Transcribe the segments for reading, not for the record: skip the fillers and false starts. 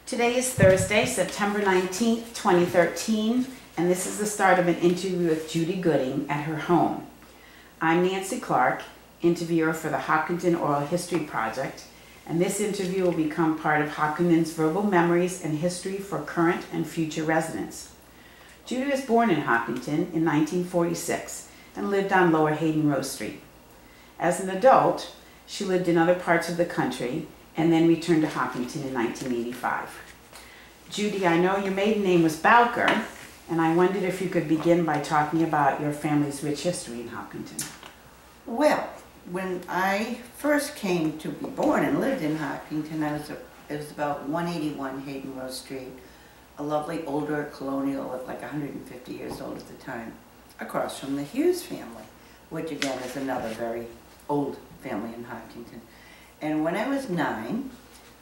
Today is Thursday, September 19th, 2013, and this is the start of an interview with Judy Gooding at her home. I'm Nancy Clark, interviewer for the Hopkinton Oral History Project, and this interview will become part of Hopkinton's Verbal Memories and History for Current and Future Residents. Judy was born in Hopkinton in 1946 and lived on Lower Hayden Row Street. As an adult, she lived in other parts of the country and then returned to Hopkinton in 1985. Judy, I know your maiden name was Bowker, and I wondered if you could begin by talking about your family's rich history in Hopkinton. Well, when I first came to be born and lived in Hopkinton, it was about 181 Hayden Row Street, a lovely older colonial, like 150 years old at the time, across from the Hughes family, which again is another very old family in Hopkinton. And when I was 9,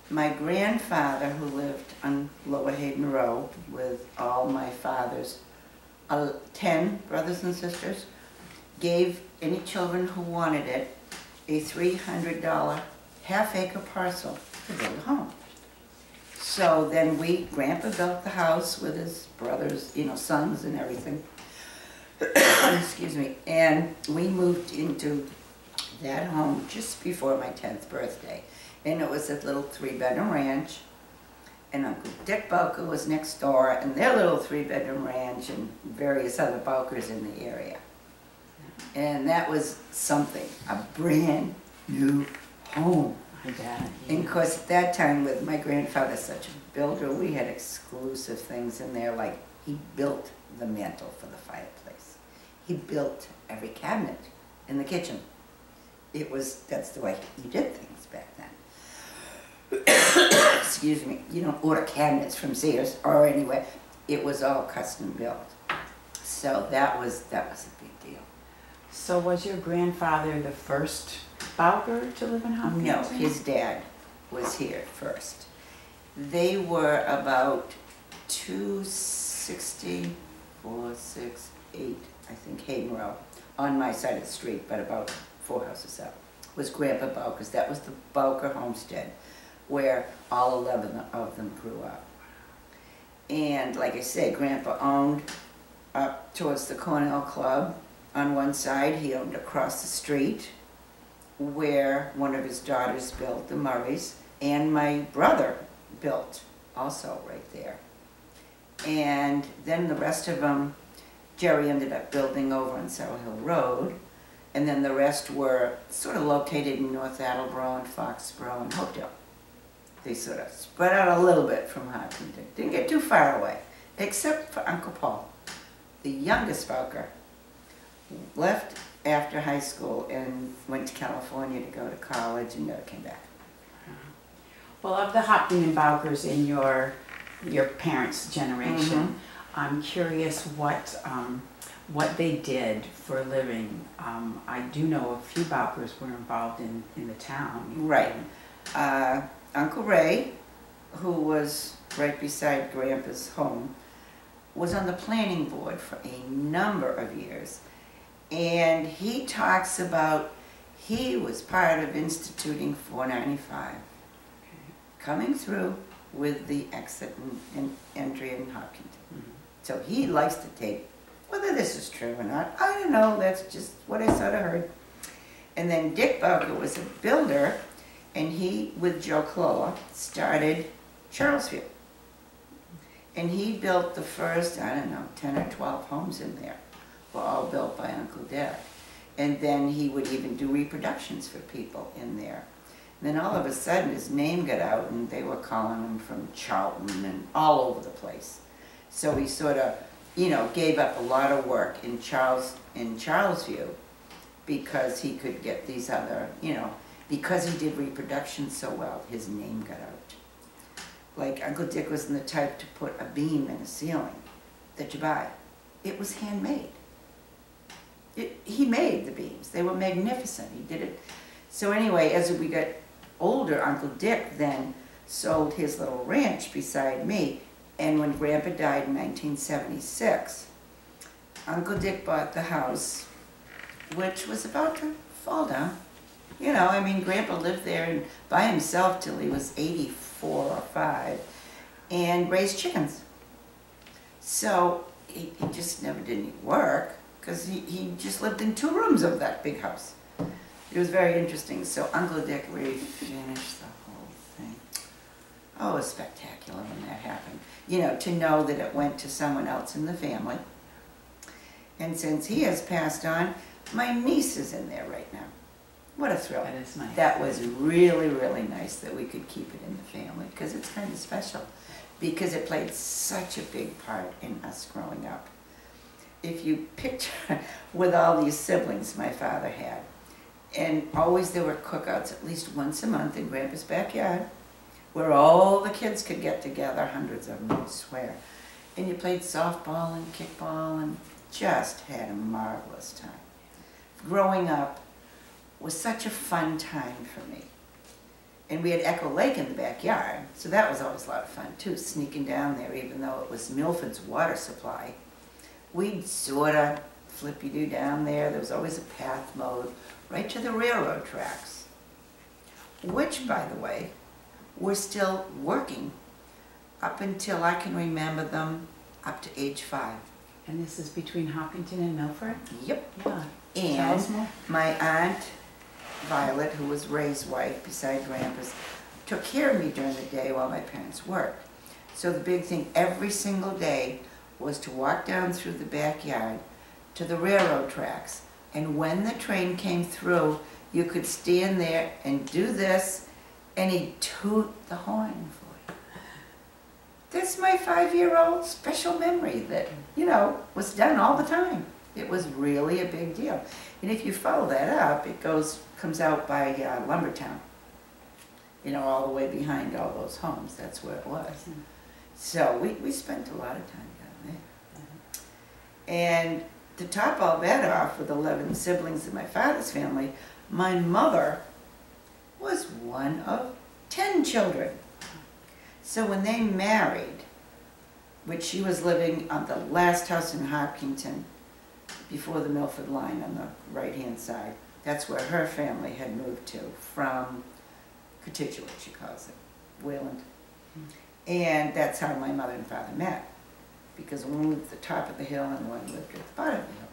my grandfather, who lived on Lower Hayden Row with all my father's 10 brothers and sisters, gave any children who wanted it a $300 half-acre parcel to build a home. So then Grandpa built the house with his brothers, sons and everything. Excuse me. And we moved into that home just before my 10th birthday. And it was a little 3-bedroom ranch. And Uncle Dick Bowker was next door, and their little 3-bedroom ranch, and various other Bowkers in the area. And that was something, a brand new home. My dad. And of course, at that time, with my grandfather such a builder, we had exclusive things in there, like he built the mantle for the fireplace. He built every cabinet in the kitchen. That's the way you did things back then. Excuse me, you don't order cabinets from Sears or anywhere. It was all custom built. So that was a big deal. So was your grandfather the first Bowker to live in Hopkinton? No, his dad was here first. They were about 264, 6, 8, I think, Hayden Row, on my side of the street, but about 4 houses up, was Grandpa Bowker's. That was the Bowker homestead, where all 11 of them grew up. And like I said, Grandpa owned up towards the Cornell Club on one side. He owned across the street, where one of his daughters built, the Murrays, and my brother built also right there. And then the rest of them, Jerry ended up building over on Sour Hill Road, and then the rest were sort of located in North Attleboro and Foxborough and Hopedale. They sort of spread out a little bit from Hopkinton. Didn't get too far away, except for Uncle Paul, the youngest Bowker. Left after high school and went to California to go to college and never came back. Well, of the Hopkinton Bowkers in your parents' generation, I'm curious what they did for a living. I do know a few Bowkers were involved in the town. Right. Uncle Ray, who was right beside Grandpa's home, was on the planning board for a number of years. And he talks about he was part of instituting 495, coming through with the exit and entry in Hopkinton. So he likes to take, whether this is true or not, I don't know, that's just what I sort of heard. And then Dick Bowker was a builder, and he, with Joe Clola, started Charlesville. And he built the first, 10 or 12 homes in there. Were all built by Uncle Dick. And then he would even do reproductions for people in there. And then all of a sudden his name got out, and they were calling him from Charlton and all over the place. So he sort of, gave up a lot of work in Charlesville because he could get these other, because he did reproduction so well, his name got out. Like Uncle Dick was the type to put a beam in a ceiling that you buy. It was handmade. He made the beams. They were magnificent. He did it. So anyway, as we got older, Uncle Dick then sold his little ranch beside me. And when Grandpa died in 1976, Uncle Dick bought the house, which was about to fall down. Grandpa lived there by himself till he was 84 or 5. and raised chickens. So he just never did any work because he just lived in 2 rooms of that big house. It was very interesting. So Uncle Dick finished the whole thing. Oh, it was spectacular when that happened. You know, to know that it went to someone else in the family. And since he has passed on, my niece is in there right now. What a thrill. That is nice. That was really, really nice that we could keep it in the family because it's kind of special because it played such a big part in us growing up. If you picture with all these siblings my father had, and always there were cookouts at least once a month in Grandpa's backyard where all the kids could get together, hundreds of them, I swear. And you played softball and kickball and just had a marvelous time. Growing up was such a fun time for me. And we had Echo Lake in the backyard, so that was always a lot of fun too, sneaking down there even though it was Milford's water supply. We'd sort of flippy-do down there. There was always a path mode right to the railroad tracks, which, by the way, were still working up until I can remember them up to age 5. And this is between Hopkinton and Milford? Yep. Yeah. Tell us more. And my aunt, Violet, who was Ray's wife beside Grandpa's, took care of me during the day while my parents worked. So the big thing every single day was to walk down through the backyard to the railroad tracks. And when the train came through, you could stand there and do this, and he'd toot the horn for you. That's my 5-year-old special memory that, you know, was done all the time. It was really a big deal. And if you follow that up, it comes out by Lumbertown. You know, all the way behind all those homes. That's where it was. So we spent a lot of time down there. And to top all that off with 11 siblings in my father's family, my mother was one of 10 children. So when they married, which she was living on the last house in Hopkinton, before the Milford line on the right-hand side. That's where her family had moved to from Contiguous, she calls it, Wayland. And that's how my mother and father met, because one lived at the top of the hill and one lived at the bottom of the hill.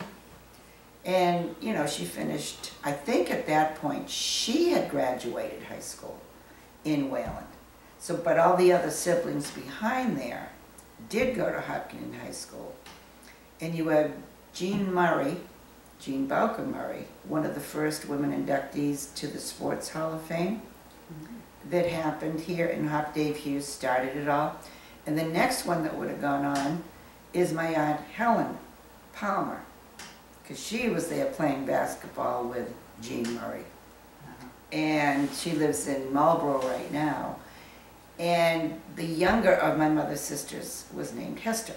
And, you know, she finished, I think at that point, she had graduated high school in Wayland. So, but all the other siblings behind there did go to Hopkinton High School. And you had Jean Bowker Murray, one of the first women inductees to the Sports Hall of Fame that happened here in Hop. Dave Hughes started it all. And the next one that would have gone on is my Aunt Helen Palmer, because she was there playing basketball with Jean Murray. And she lives in Marlborough right now. And the younger of my mother's sisters was named Hester.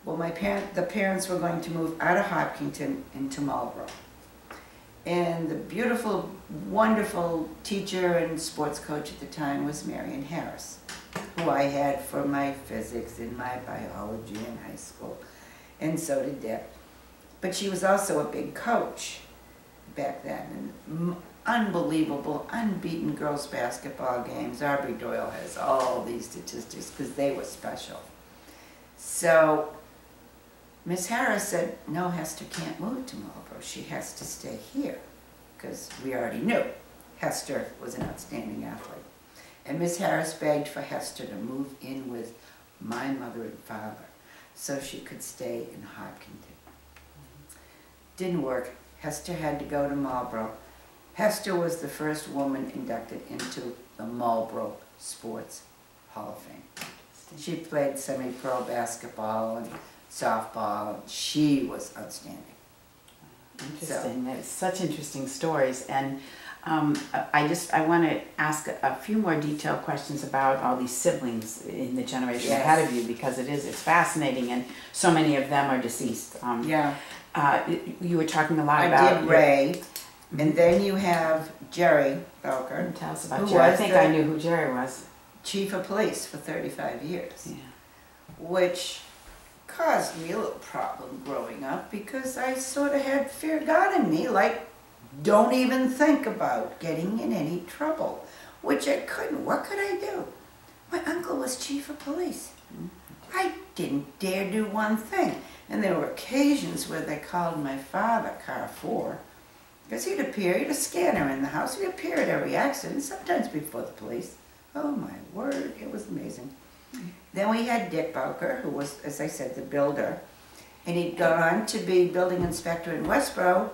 Well, the parents were going to move out of Hopkinton into Marlborough. And the beautiful, wonderful teacher and sports coach at the time was Marion Harris, who I had for my physics and my biology in high school, and so did Dick. But she was also a big coach back then, and unbelievable, unbeaten girls basketball games. Aubrey Doyle has all these statistics because they were special. So Miss Harris said, no, Hester can't move to Marlborough. She has to stay here, because we already knew Hester was an outstanding athlete. And Miss Harris begged for Hester to move in with my mother and father so she could stay in Hopkinton. Didn't work. Hester had to go to Marlborough. Hester was the first woman inducted into the Marlborough Sports Hall of Fame. She played semi-pro basketball and softball. She was outstanding. Interesting. That's such interesting stories. And I want to ask a few more detailed questions about all these siblings in the generation ahead of you, because it's fascinating, and so many of them are deceased. You were talking a lot about... I did Ray, and then you have Jerry Belker. Tell us about Jerry. I think I knew who Jerry was. Chief of police for 35 years, yeah. Which caused me a little problem growing up, because I sort of had fear God in me, like, don't even think about getting in any trouble, which I couldn't. What could I do? My uncle was chief of police. I didn't dare do one thing. And there were occasions where they called my father Car 4, because he'd appear, he'd a scanner in the house, he'd appear at every accident, sometimes before the police. Oh my word, it was amazing. Then we had Dick Bowker, who was, as I said, the builder, and he'd gone on to be building inspector in Westboro,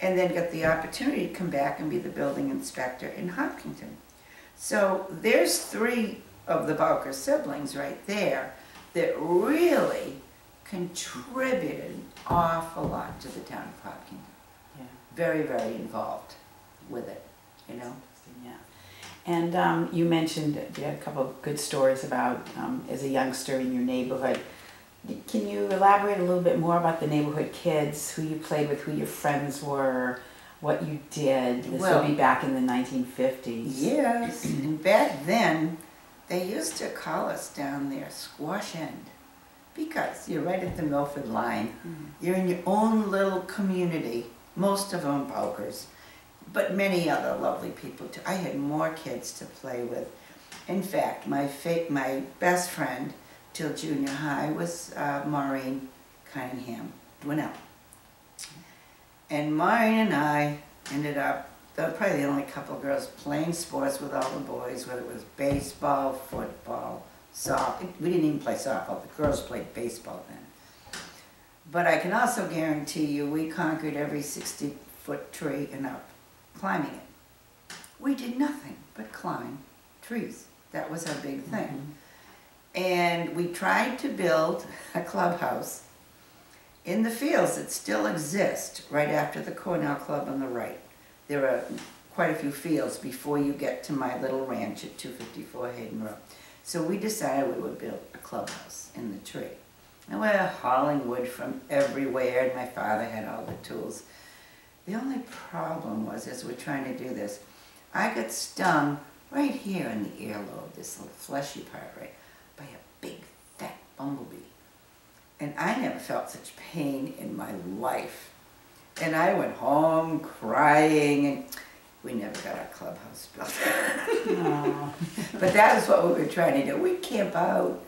and then got the opportunity to come back and be the building inspector in Hopkinton. So there's 3 of the Bowker siblings right there that really contributed an awful lot to the town of Hopkinton. Yeah. Very, very involved with it, you know. Yeah. And you mentioned you had a couple of good stories about as a youngster in your neighborhood. Can you elaborate a little bit more about the neighborhood kids, who you played with, who your friends were, what you did? This would be back in the 1950s. Yes, and back then, they used to call us down there Squash End, because you're right at the Milford line. You're in your own little community, most of them Bowkers, but many other lovely people too. I had more kids to play with. In fact, my best friend till junior high was Maureen Cunningham Dwinell. And Maureen and I ended up, they were probably the only couple of girls playing sports with all the boys, whether it was baseball, football, softball. We didn't even play softball, the girls played baseball then. But I can also guarantee you we conquered every 60-foot tree and up, climbing it. We did nothing but climb trees. That was our big thing. And we tried to build a clubhouse in the fields that still exist right after the Cornell Club on the right. There are quite a few fields before you get to my little ranch at 254 Hayden Road. So we decided we would build a clubhouse in the tree. And we were hauling wood from everywhere, and my father had all the tools. The only problem was, as we're trying to do this, I got stung right here in the earlobe, this little fleshy part, right, by a big, fat bumblebee. And I never felt such pain in my life. And I went home crying, and we never got our clubhouse built. But that was what we were trying to do. We'd camp out.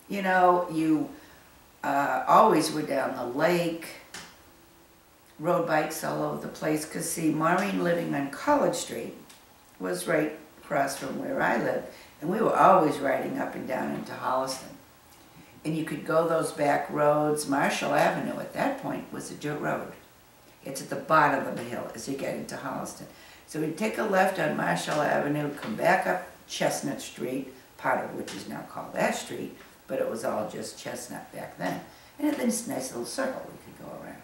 You know, you always were down the lake, rode bikes all over the place, because see, Maureen living on College Street was right across from where I lived, and we were always riding up and down into Holliston. And you could go those back roads. Marshall Avenue at that point was a dirt road. It's at the bottom of the hill as you get into Holliston. So we'd take a left on Marshall Avenue, come back up Chestnut Street, part of which is now called that street, but it was all just Chestnut back then. And then this nice little circle we could go around,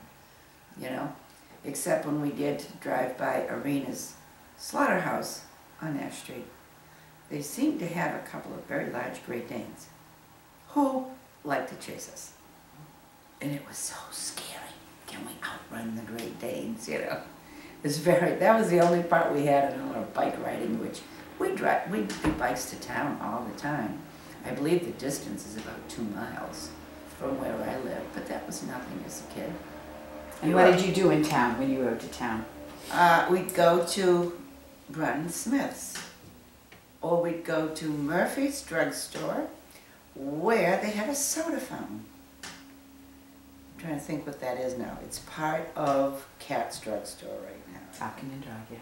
you know, except when we did drive by Arena's slaughterhouse on Ash Street. They seemed to have a couple of very large Great Danes who liked to chase us. And it was so scary. Can we outrun the Great Danes, you know? It was that was the only part we had in our bike riding, which we'd do bikes to town all the time. I believe the distance is about 2 miles from where I live, but that was nothing as a kid. And what did you do in town when you rode to town? We'd go to Brun Smith's, or we'd go to Murphy's drugstore, where they had a soda fountain. I'm trying to think what that is now. It's part of Cat's drugstore right now. Hopkinton Drug, yeah.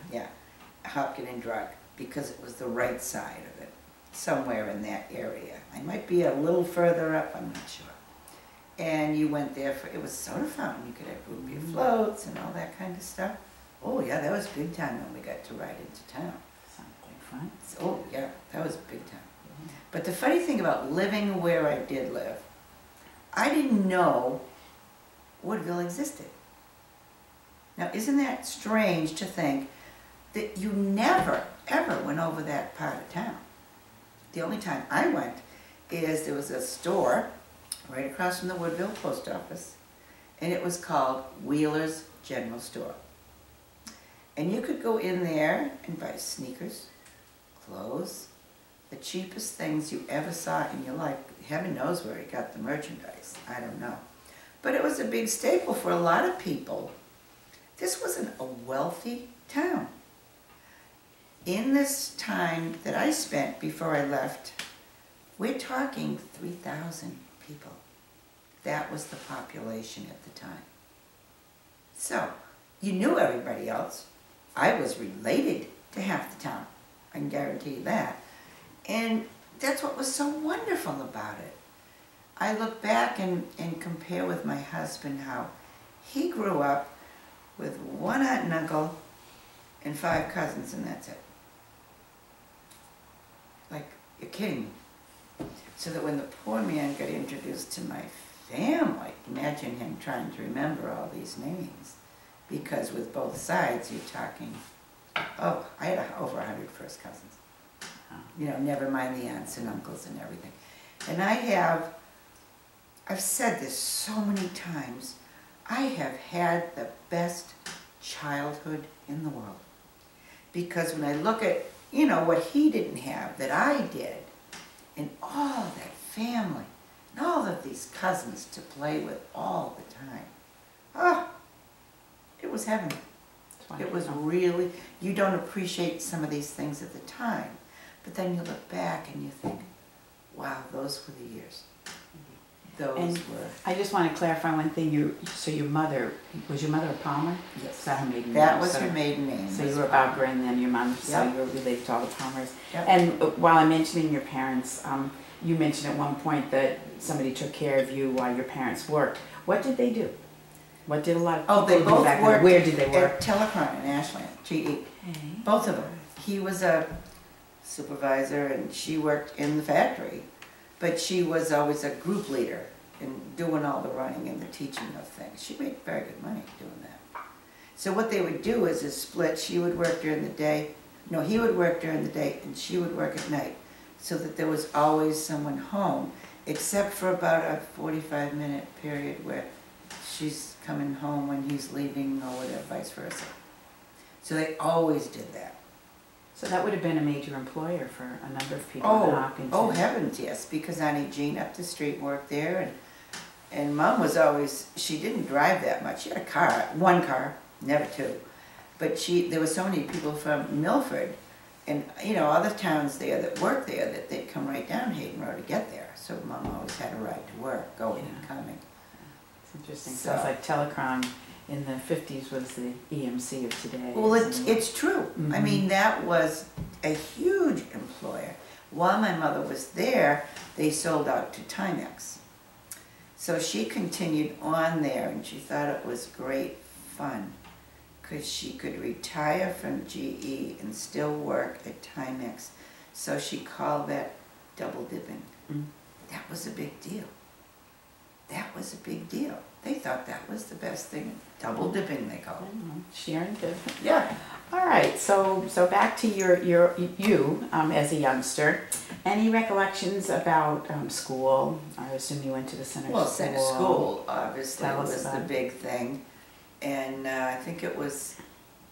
Yeah, Hopkinton Drug, because it was the right side of it, somewhere in that area. I might be a little further up, I'm not sure. And you went there for, it was soda fountain. You could have root beer floats and all that kind of stuff. Oh yeah, that was big time when we got to ride into town. Something fun. Oh yeah, that was big time. But the funny thing about living where I did live, I didn't know Woodville existed. Now isn't that strange to think that you never, ever went over that part of town? The only time I went is there was a store right across from the Woodville post office, and it was called Wheeler's General Store. And you could go in there and buy sneakers, clothes, the cheapest things you ever saw in your life. Heaven knows where he got the merchandise. I don't know. But it was a big staple for a lot of people. This wasn't a wealthy town. In this time that I spent before I left We're talking 3,000 people. That was the population at the time. So, you knew everybody else. I was related to half the town, I can guarantee you that. And that's what was so wonderful about it. I look back and compare with my husband how he grew up with one aunt and uncle and 5 cousins, and that's it. Like, you're kidding me. So that when the poor man got introduced to my family, imagine him trying to remember all these names. Because with both sides, you're talking, oh, I had over 100 first cousins. You know, never mind the aunts and uncles and everything. And I've said this so many times, I have had the best childhood in the world. Because when I look at, you know, what he didn't have that I did, and all of that family, and all of these cousins to play with all the time, oh, it was heaven. It was really, you don't appreciate some of these things at the time, but then you look back and you think, wow, those were the years. Those And were. I just want to clarify one thing. So your mother, was your mother a Palmer? Yes. Is that her maiden name? That was her maiden name. So you were about grand then, your mom, so Yep. you were related to all the Palmers. Yep. And while I'm mentioning your parents, you mentioned at one point that somebody took care of you while your parents worked. What did they do? What did a lot of people they do both back then? worked Where did they work? at Telecom in Ashland, GE. Okay. Both of them. He was a supervisor and she worked in the factory, but she was always a group leader and doing all the running and the teaching of things. She made very good money doing that. So what they would do is split. She would work during the day. No, he would work during the day and she would work at night, so that there was always someone home, except for about a 45-minute period where she's coming home when he's leaving or whatever, vice versa. So they always did that. So that would have been a major employer for a number of people in Hopkinton. Oh heavens, yes, because Auntie Jean up the street worked there, and Mom was always, she didn't drive that much. She had a car, one car, never two. But there were so many people from Milford and, you know, other towns there that worked there that they'd come right down Hayden Road to get there. So Mom always had a ride to work, going and coming. It's interesting. So- Sounds like Telecom in the 50s was the EMC of today. Well, it's true. I mean, that was a huge employer. While my mother was there, they sold out to Timex. So she continued on there, and she thought it was great fun because she could retire from GE and still work at Timex. So she called that double dipping. That was a big deal. That was a big deal. They thought that was the best thing. Double dipping, they called it. Sharon did. Yeah. All right, so back to you as a youngster. Any recollections about school? I assume you went to the center school. Well, center school obviously Tell us was the about it. big thing. And I think it was,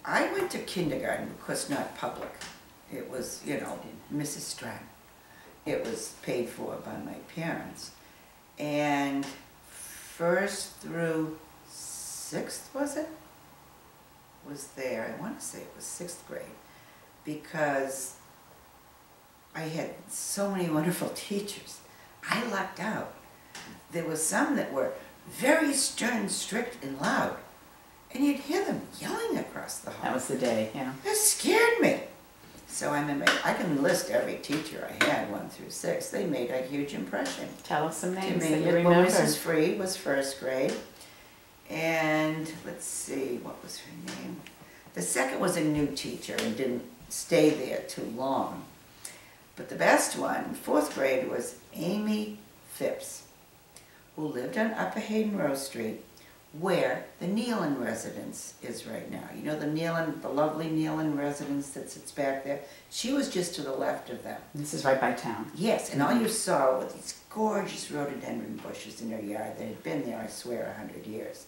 I went to kindergarten, of course not public. It was, you know, Mrs. Strang. It was paid for by my parents. And first through 6th, was it? Was there. I want to say it was 6th grade, because I had so many wonderful teachers. I lucked out. There were some that were very stern, strict, and loud, and you'd hear them yelling across the hall. That was the day, yeah. That scared me. So I remember, I can list every teacher I had, 1 through 6. They made a huge impression. Tell us some names that you Well, remember. Mrs. Free was 1st grade. And let's see, what was her name? The second was a new teacher and didn't stay there too long. But the best one, 4th grade, was Amy Phipps, who lived on Upper Hayden Row Street, where the Nealon residence is right now. You know the lovely Nealon residence that sits back there? She was just to the left of them. This is right by town. Yes, and all you saw were these gorgeous rhododendron bushes in her yard that had been there, I swear, 100 years.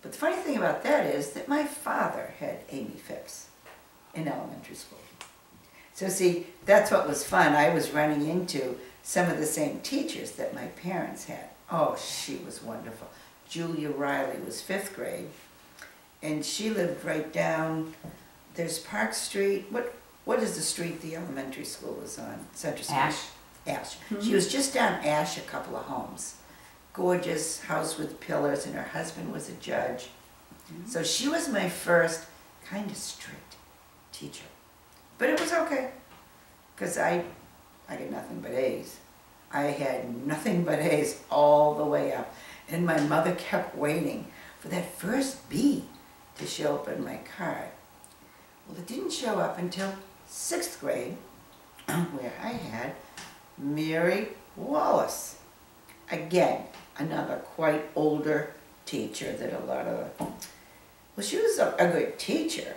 But the funny thing about that is that my father had Amy Phipps in elementary school. So see, that's what was fun. I was running into some of the same teachers that my parents had. Oh, she was wonderful. Julia Riley was 5th grade, and she lived right down, there's Park Street. What is the street the elementary school was on? Central Street. Ash? Ash. She was just down Ash, a couple of homes. Gorgeous house with pillars, and her husband was a judge. So she was my first kind of strict teacher. But it was okay, because I got nothing but A's. I had nothing but A's all the way up. And my mother kept waiting for that first B to show up in my card. Well, it didn't show up until 6th grade, where I had Mary Wallace. Again, another quite older teacher that a lot of, well, she was a good teacher.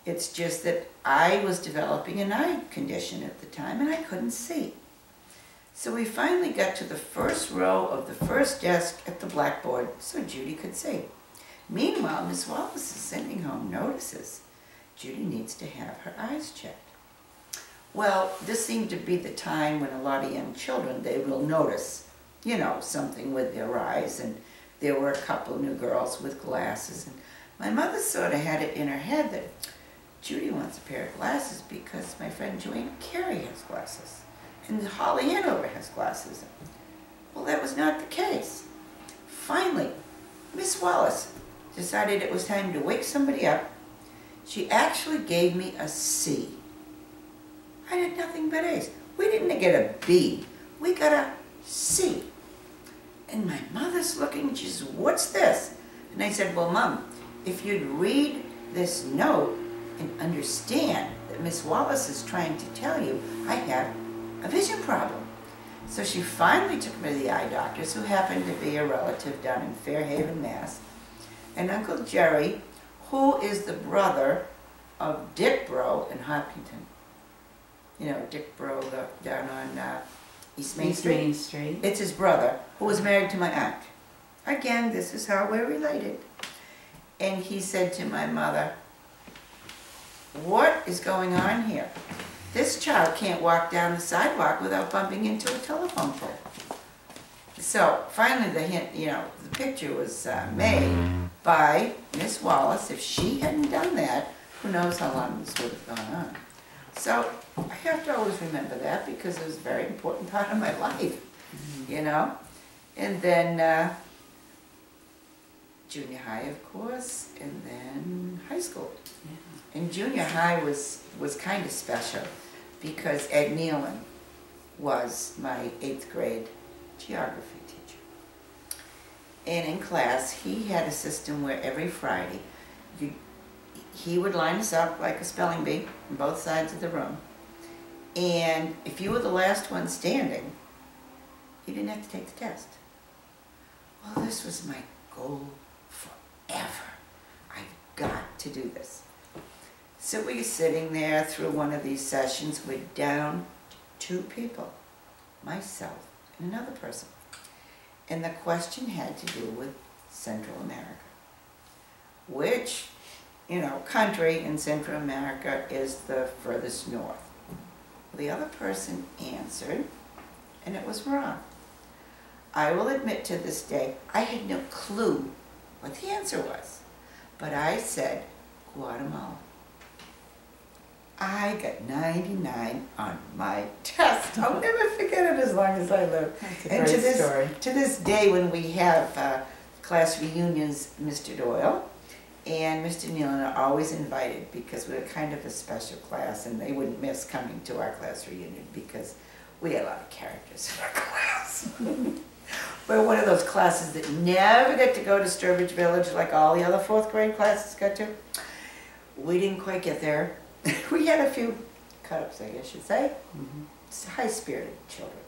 It's just that I was developing an eye condition at the time and I couldn't see. So we finally got to the first row of the first desk at the blackboard so Judy could see. Meanwhile, Miss Wallace is sending home notices. Judy needs to have her eyes checked. Well, this seemed to be the time when a lot of young children, they will notice, you know, something with their eyes. And there were a couple new girls with glasses. And my mother sort of had it in her head that Judy wants a pair of glasses because my friend Joanne Carey has glasses. And Holly Hanover has glasses. Well, that was not the case. Finally, Miss Wallace decided it was time to wake somebody up. She actually gave me a C. I had nothing but A's. We didn't get a B, we got a C. And my mother's looking, and she says, "What's this?" And I said, "Well, Mom, if you'd read this note and understand that Miss Wallace is trying to tell you I have a vision problem." So she finally took me to the eye doctors, who happened to be a relative down in Fairhaven, Mass. And Uncle Jerry, who is the brother of Dick Bro in Hopkinton. You know, Dick Bro down on East Main Street. It's his brother, who was married to my aunt. Again, this is how we're related. And he said to my mother, "What is going on here? This child can't walk down the sidewalk without bumping into a telephone pole." So finally, the picture was made by Miss Wallace. If she hadn't done that, who knows how long this would have gone on. So I have to always remember that because it was a very important part of my life, you know. And then junior high, of course, and then high school. Yeah. And junior high was kind of special because Ed Nealon was my 8th grade geography teacher. And in class, he had a system where every Friday, he would line us up like a spelling bee on both sides of the room. And if you were the last one standing, you didn't have to take the test. Well, this was my goal forever. I've got to do this. So we were sitting there through one of these sessions. We're down to 2 people, myself and another person. And the question had to do with Central America, which, you know, country in Central America is the furthest north. The other person answered, and it was wrong. I will admit to this day, I had no clue what the answer was. But I said, Guatemala. I got 99 on my test. I'll never forget it as long as I live. That's a great story. To this day, when we have class reunions, Mr. Doyle and Mr. Nealon are always invited because we're kind of a special class, and they wouldn't miss coming to our class reunion because we had a lot of characters in our class. We're one of those classes that never get to go to Sturbridge Village like all the other 4th grade classes got to. We didn't quite get there. We had a few cut-ups, I guess you'd say. High-spirited children.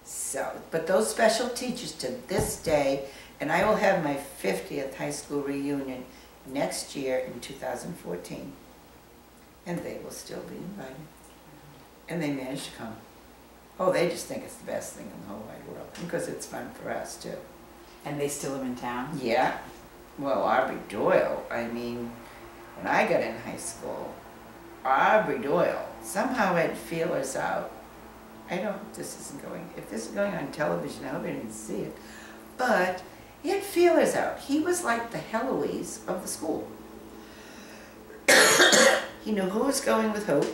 So, but those special teachers to this day, and I will have my 50th high school reunion next year in 2014, and they will still be invited. And they managed to come. Oh, they just think it's the best thing in the whole wide world, because it's fun for us too. And they still live in town? Yeah. Well, Aubrey Doyle, I mean, when I got in high school, Aubrey Doyle somehow had feelers out. If this is going on television, I hope I didn't see it. But he had feelers out. He was like the Heloise of the school. He knew who was going with who.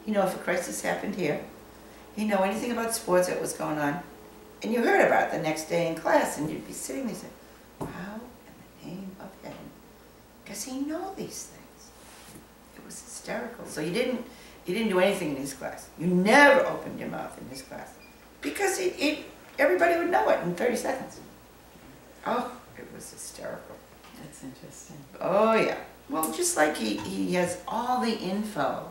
He knew if a crisis happened here. He didn't know anything about sports, what was going on. And you heard about it the next day in class, and you'd be sitting there saying, how in the name of heaven does he know these things? It was hysterical. So you didn't do anything in his class. You never opened your mouth in his class. Because everybody would know it in 30 seconds. Oh, it was hysterical. That's interesting. Oh, yeah. Well, just like he has all the info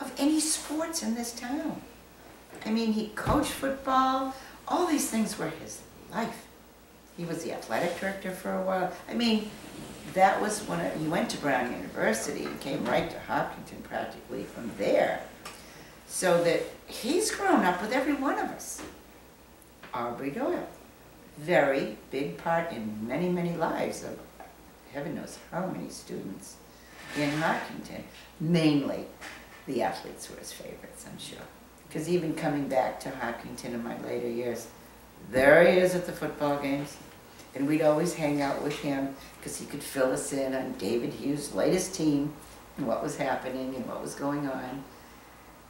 of any sports in this town. I mean, he coached football. All these things were his life. He was the athletic director for a while. I mean, that was when he went to Brown University and came right to Hopkinton practically from there. So that he's grown up with every one of us. Aubrey Doyle. Very big part in many, many lives of heaven knows how many students in Hopkinton. Mainly, the athletes were his favorites, I'm sure. Because even coming back to Hopkinton in my later years, there he is at the football games. And we'd always hang out with him because he could fill us in on David Hughes' latest team and what was happening and what was going on.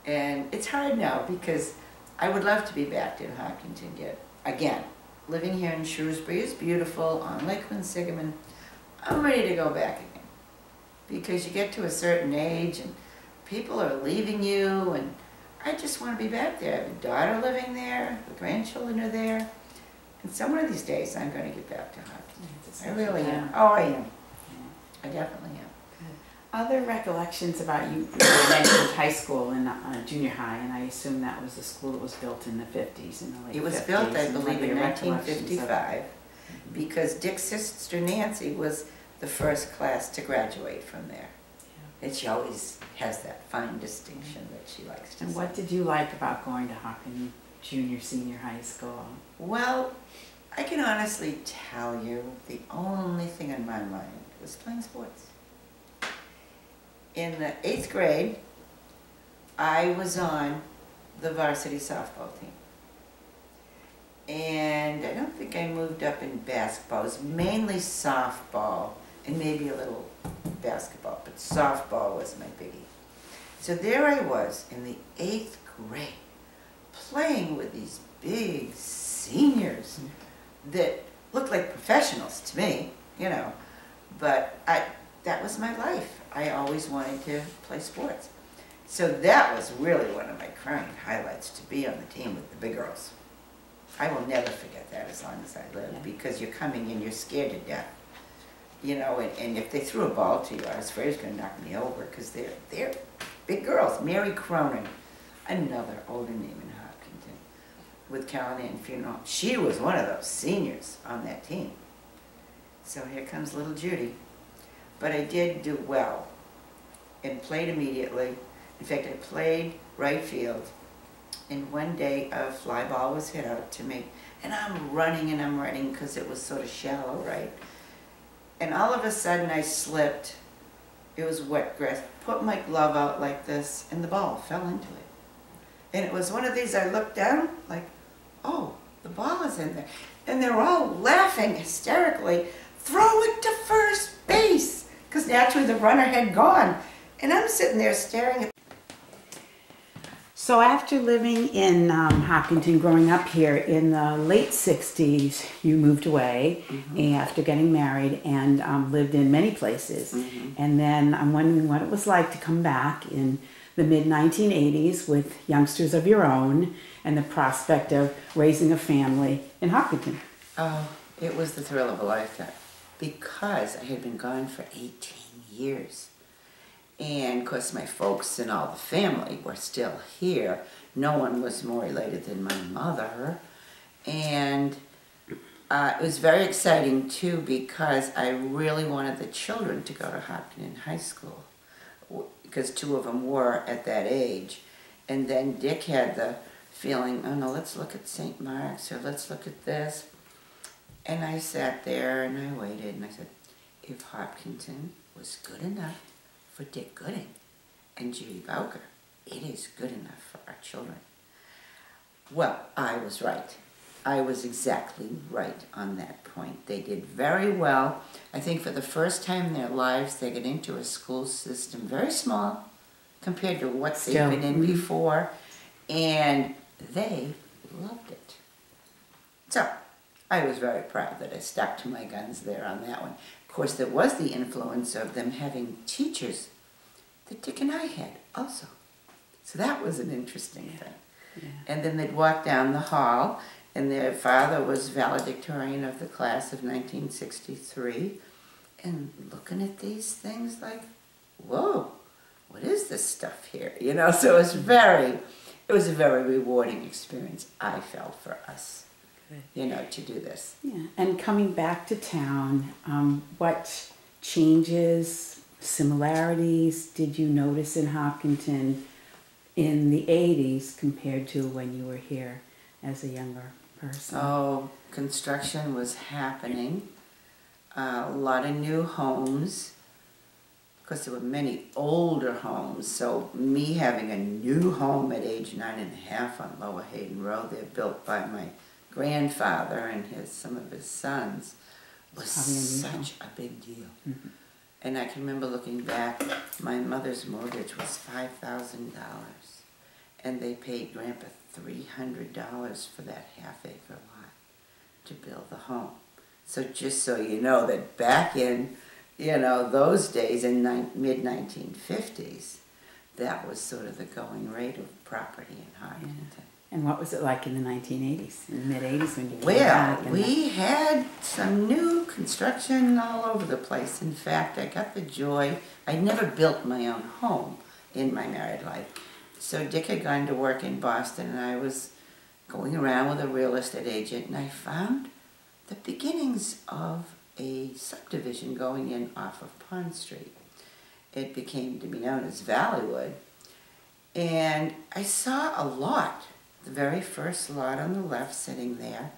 And it's hard now because I would love to be back in Hopkinton yet. Again, living here in Shrewsbury is beautiful, on Lake Quinsigamon. I'm ready to go back again. Because you get to a certain age and people are leaving you, and I just want to be back there. I have a daughter living there, the grandchildren are there. And some one of these days I'm going to get back to Hopkinton. I really am. Oh, I am. Yeah. I definitely am. Other recollections about you mentioned high school and junior high, and I assume that was the school that was built in the 50s, in the late 50s. It was built, I and what believe, are in your recollections of 1955 because Dick's sister Nancy was the first class to graduate from there. And she always has that fine distinction that she likes to And say. what did you like about going to Hopkinton Junior, Senior High School? Well, I can honestly tell you the only thing on my mind was playing sports. In the 8th grade, I was on the varsity softball team. And I don't think I moved up in basketball. It was mainly softball and maybe a little basketball, but softball was my biggie. So there I was in the 8th grade playing with these big seniors that looked like professionals to me, you know, but that was my life. I always wanted to play sports. So that was really one of my crowning highlights, to be on the team with the big girls. I will never forget that as long as I live, because you're coming in, you're scared to death. You know, and if they threw a ball to you, I was afraid it was going to knock me over, because they're big girls. Mary Cronin, another older name in Hopkinton, with Carolyn Ann Funeral. She was one of those seniors on that team. So here comes little Judy. But I did do well and played immediately. In fact, I played right field, and one day a fly ball was hit out to me, and I'm running because it was sort of shallow, right? And all of a sudden I slipped. It was wet grass. Put my glove out like this, and the ball fell into it. And it was one of these, I looked down, like, oh, the ball is in there. And they're all laughing hysterically. Throw it to first base, because naturally the runner had gone. And I'm sitting there staring at. So after living in Hopkinton, growing up here in the late 60s, you moved away after getting married and lived in many places. And then I'm wondering what it was like to come back in the mid-1980s with youngsters of your own and the prospect of raising a family in Hopkinton. Oh, it was the thrill of a lifetime, because I had been gone for 18 years. And of course my folks and all the family were still here. No one was more elated than my mother. And it was very exciting too, because I really wanted the children to go to Hopkinton High School, because 2 of them were at that age. And then Dick had the feeling, oh no, let's look at St. Mark's, or let's look at this. And I sat there and I waited, and I said, if Hopkinton was good enough for Dick Gooding and Judy Bowker, it is good enough for our children. Well, I was right. I was exactly right on that point. They did very well. I think for the first time in their lives, they got into a school system very small compared to what they've been in before. And they loved it. So I was very proud that I stuck to my guns there on that one. Of course, there was the influence of them having teachers that Dick and I had also. So that was an interesting thing. Yeah. And then they'd walk down the hall, and their father was valedictorian of the class of 1963, and looking at these things like, whoa, what is this stuff here? You know, so it was a very rewarding experience, I felt, for us, you know, to do this. Yeah. And coming back to town, what changes, similarities did you notice in Hopkinton in the 80s compared to when you were here as a younger person? Oh, construction was happening. A lot of new homes. Of course, there were many older homes. So me having a new home at age 9.5 on Lower Hayden Road, they're built by my grandfather and some of his sons, was such a big deal. Mm-hmm. And I can remember looking back, my mother's mortgage was $5,000. And they paid Grandpa $300 for that half-acre lot to build the home. So just so you know that back in, you know, those days in mid-1950s, that was sort of the going rate of property in Hopkinton. Yeah. And what was it like in the 1980s, in the mid-80s when you came Well, back? we had some new construction all over the place. In fact, I got the joy, I'd never built my own home in my married life. So Dick had gone to work in Boston, and I was going around with a real estate agent, and I found the beginnings of a subdivision going in off of Pond Street. It became to be known as Valleywood. And I saw a lot, the very first lot on the left sitting there,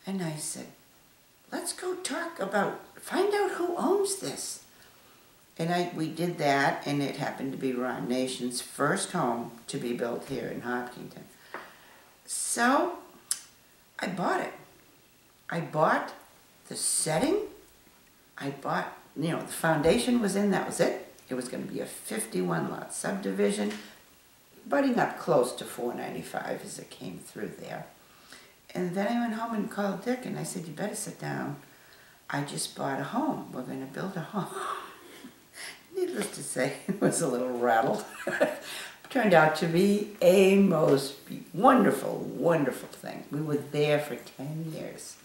and I said, let's go find out who owns this. And we did that, and it happened to be Ron Nation's first home to be built here in Hopkinton. So I bought it. I bought the setting. I bought, you know, the foundation was in, that was it. It was going to be a 51-lot subdivision, butting up close to 495 as it came through there. And then I went home and called Dick, and I said, you better sit down. I just bought a home. We're going to build a home. Needless to say, it was a little rattled. Turned out to be a most wonderful, wonderful thing. We were there for 10 years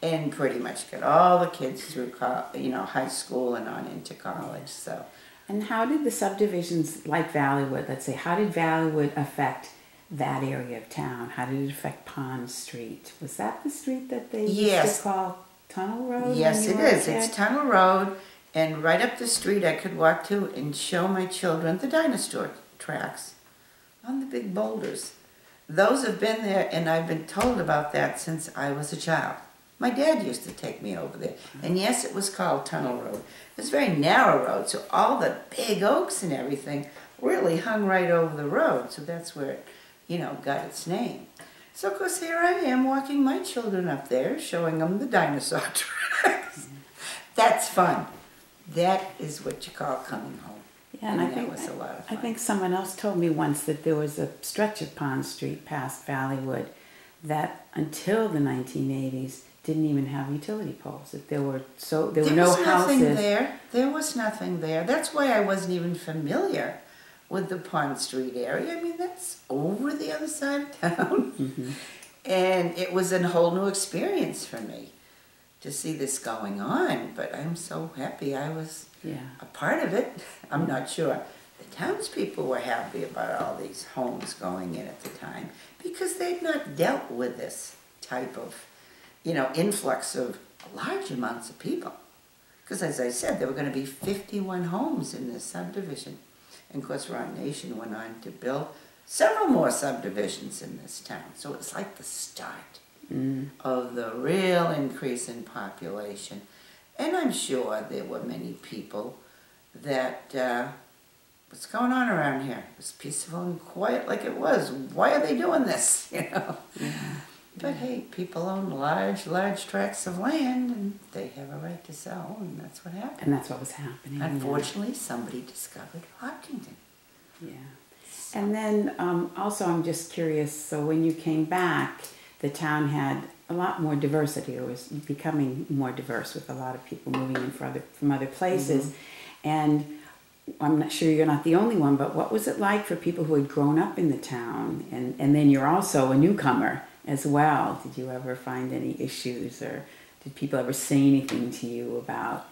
and pretty much got all the kids through high school and on into college. So. And how did the subdivisions like Valleywood, let's say, how did Valleywood affect that area of town? How did it affect Pond Street? Was that the street that they used to call Tunnel Road? Yes, it is. It's Tunnel Road. And right up the street I could walk to and show my children the dinosaur tracks on the big boulders. Those have been there, and I've been told about that since I was a child. My dad used to take me over there. And yes, it was called Tunnel Road. It was a very narrow road, so all the big oaks and everything really hung right over the road. So that's where it, you know, got its name. So of course here I am walking my children up there, showing them the dinosaur tracks. That's fun. That is what you call coming home. Yeah, and I that think was a lot of fun. I think someone else told me once that there was a stretch of Pond Street past Valleywood that until the 1980s didn't even have utility poles. That there were no houses. There was nothing there. That's why I wasn't even familiar with the Pond Street area. I mean, that's over the other side of town. Mm-hmm. And it was a whole new experience for me to see this going on, but I'm so happy I was a part of it. I'm not sure the townspeople were happy about all these homes going in at the time because they'd not dealt with this type of, you know, influx of large amounts of people. Because as I said, there were going to be 51 homes in this subdivision. And of course, Ron Nation went on to build several more subdivisions in this town. So it's like the start of the real increase in population. And I'm sure there were many people that, what's going on around here? It was peaceful and quiet like it was. Why are they doing this? You know? Yeah. But hey, people own large, large tracts of land, and they have a right to sell, and that's what happened. And that's what was happening. Unfortunately, somebody discovered Hopkinton. Yeah. And then also I'm just curious, so when you came back, the town had a lot more diversity. It was becoming more diverse with a lot of people moving in from other places. And I'm not sure you're not the only one, but what was it like for people who had grown up in the town? And then you're also a newcomer as well. Did you ever find any issues, or did people ever say anything to you about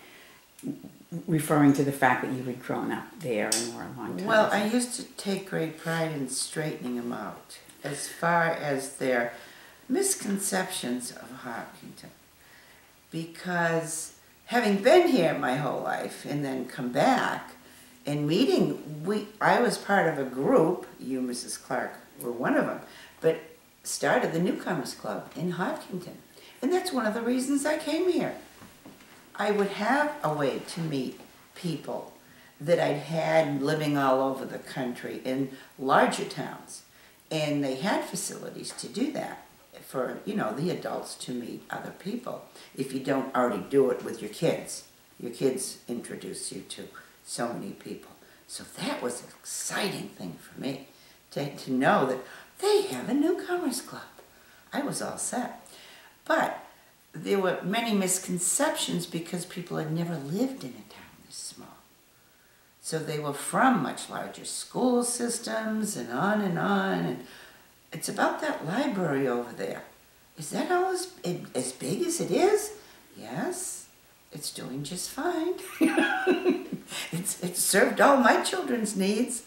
referring to the fact that you had grown up there and were a long time? Well, I used to take great pride in straightening them out as far as their misconceptions of Hopkinton. Because having been here my whole life and then come back and meeting, I was part of a group, you, Mrs. Clark, were one of them, but started the Newcomers Club in Hopkinton. And that's one of the reasons I came here. I would have a way to meet people that I'd had living all over the country in larger towns. And they had facilities to do that for, you know, the adults to meet other people. If you don't already do it with your kids introduce you to so many people. So that was an exciting thing for me, to know that they have a newcomers club. I was all set. But there were many misconceptions because people had never lived in a town this small. So they were from much larger school systems and on and on. And it's about that library over there. Is that all as big as it is? Yes, it's doing just fine. It served all my children's needs.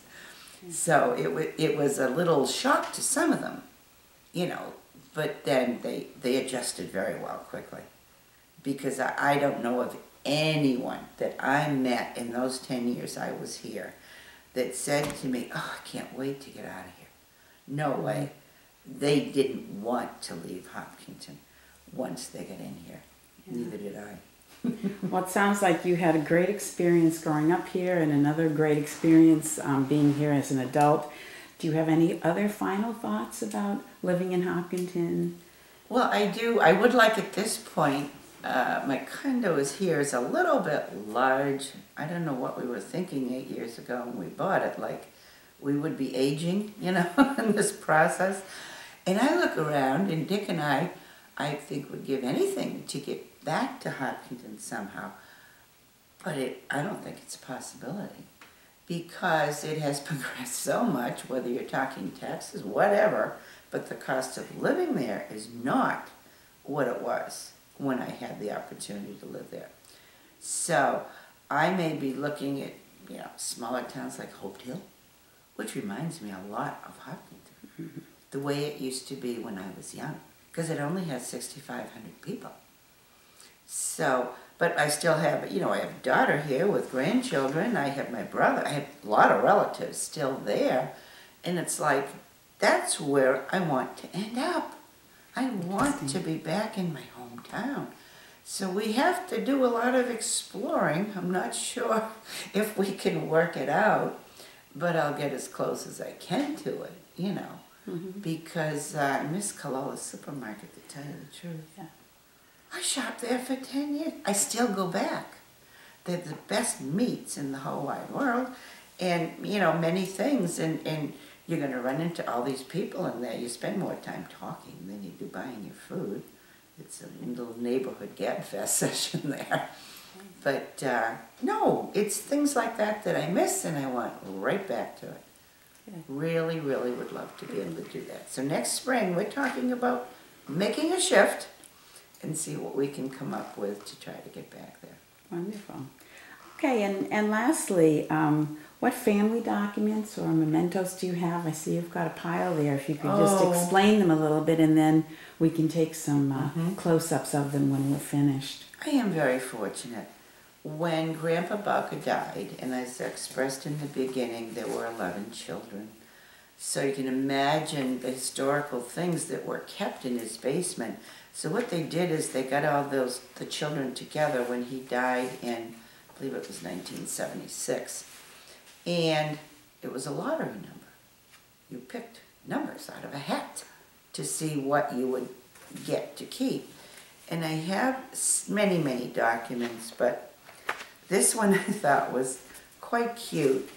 So it was a little shock to some of them, you know, but then they adjusted very well quickly. Because I don't know of anyone that I met in those 10 years I was here that said to me, oh, I can't wait to get out of here. No way. They didn't want to leave Hopkinton once they got in here. Yeah. Neither did I. Well, it sounds like you had a great experience growing up here and another great experience being here as an adult. Do you have any other final thoughts about living in Hopkinton? Well, I do. I would like at this point, my condo is here is a little bit large. I don't know what we were thinking 8 years ago when we bought it, like we would be aging, you know, in this process. And I look around, and Dick and I think would give anything to get back to Hopkinton somehow. But I don't think it's a possibility because it has progressed so much, whether you're talking taxes, whatever, but the cost of living there is not what it was when I had the opportunity to live there. So I may be looking at, you know, smaller towns like Hopedale, which reminds me a lot of Hopkinton, the way it used to be when I was young, because it only has 6,500 people. So, but I still have, you know, I have a daughter here with grandchildren, I have my brother, I have a lot of relatives still there, and it's like, that's where I want to end up. I want to be back in my hometown. So we have to do a lot of exploring. I'm not sure if we can work it out, but I'll get as close as I can to it, you know, because I miss Colola's supermarket, to tell you the truth. Yeah. I shopped there for 10 years. I still go back. They're the best meats in the whole wide world, and, you know, many things, and you're going to run into all these people in there. You spend more time talking than you do buying your food. It's a little neighborhood gabfest session there. But no, it's things like that that I miss, and I want right back to it. Yeah. Really, really would love to be able to do that. So next spring, we're talking about making a shift and see what we can come up with to try to get back there. Wonderful. Okay, and lastly, what family documents or mementos do you have? I see you've got a pile there. If you could just explain them a little bit, and then we can take some close-ups of them when we're finished. I am very fortunate. When Grandpa Baca died, and as expressed in the beginning, there were 11 children. So you can imagine the historical things that were kept in his basement. So what they did is they got all the children together when he died in, I believe it was 1976. And it was a lottery number. You picked numbers out of a hat to see what you would get to keep. And I have many, many documents, but this one I thought was quite cute.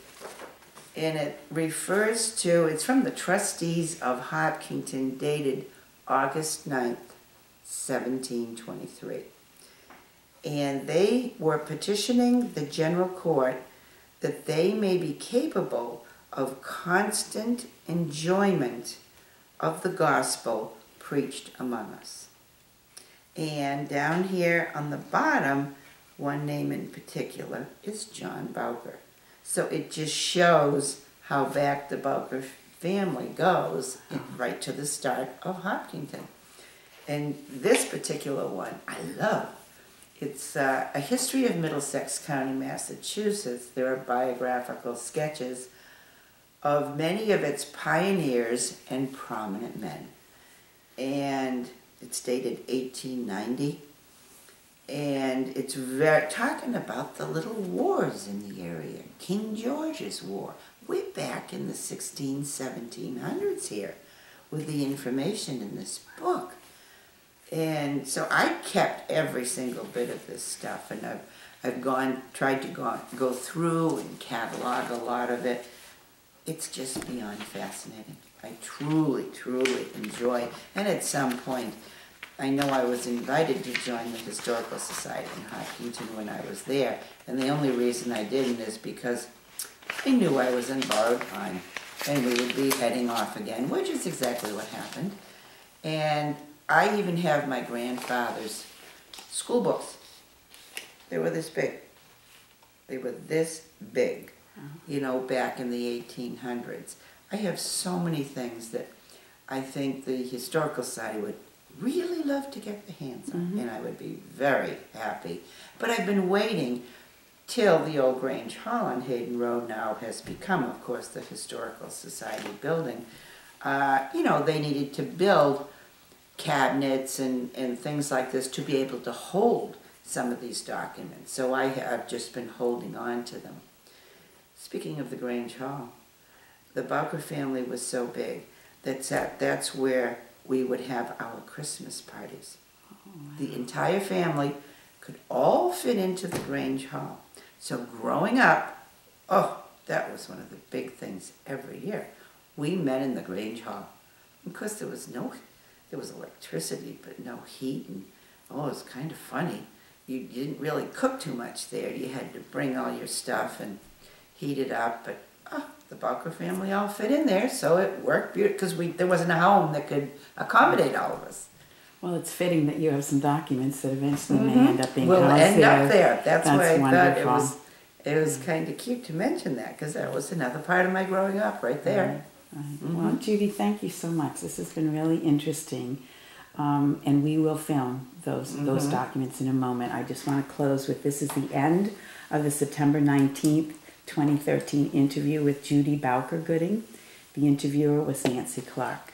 and it refers to, it's from the trustees of Hopkinton, dated August 9th, 1723. And they were petitioning the general court that they may be capable of constant enjoyment of the gospel preached among us. And down here on the bottom, one name in particular is John Bowker. So it just shows how back the Bowker family goes right to the start of Hopkinton. And this particular one I love. It's a history of Middlesex County, Massachusetts. There are biographical sketches of many of its pioneers and prominent men. And it's dated 1890. And it's talking about the little wars in the area. King George's War. We're back in the 1700s here with the information in this book. And so I kept every single bit of this stuff, and I've tried to go through and catalog a lot of it. It's just beyond fascinating. I truly, truly enjoy. And at some point, I know I was invited to join the Historical Society in Hopkinton when I was there, and the only reason I didn't is because I knew I was in borrowed time, and we would be heading off again, which is exactly what happened. And I even have my grandfather's school books. They were this big. They were this big, you know, back in the 1800s. I have so many things that I think the Historical Society would really love to get their hands on, and I would be very happy. But I've been waiting till the old Grange Hall on Hayden Road now has become, of course, the Historical Society building. You know, they needed to build cabinets and things like this to be able to hold some of these documents. So I have just been holding on to them. Speaking of the Grange Hall, the Bowker family was so big that's where we would have our Christmas parties. Oh, wow. The entire family could all fit into the Grange Hall. So growing up, oh, that was one of the big things every year. We met in the Grange Hall. Of course, there was electricity, but no heat, and oh, it was kind of funny. You didn't really cook too much there. You had to bring all your stuff and heat it up, but the Bowker family all fit in there, so it worked beautiful because there wasn't a home that could accommodate all of us. Well, it's fitting that you have some documents that eventually may end up being will housed end there. up there. That's why I wonderful. thought it was kind of cute to mention that, because that was another part of my growing up right there. Right. Well, Judy, thank you so much. This has been really interesting, and we will film those documents in a moment. I just want to close with this is the end of the September 19th, 2013 interview with Judy Gooding. The interviewer was Nancy Clark.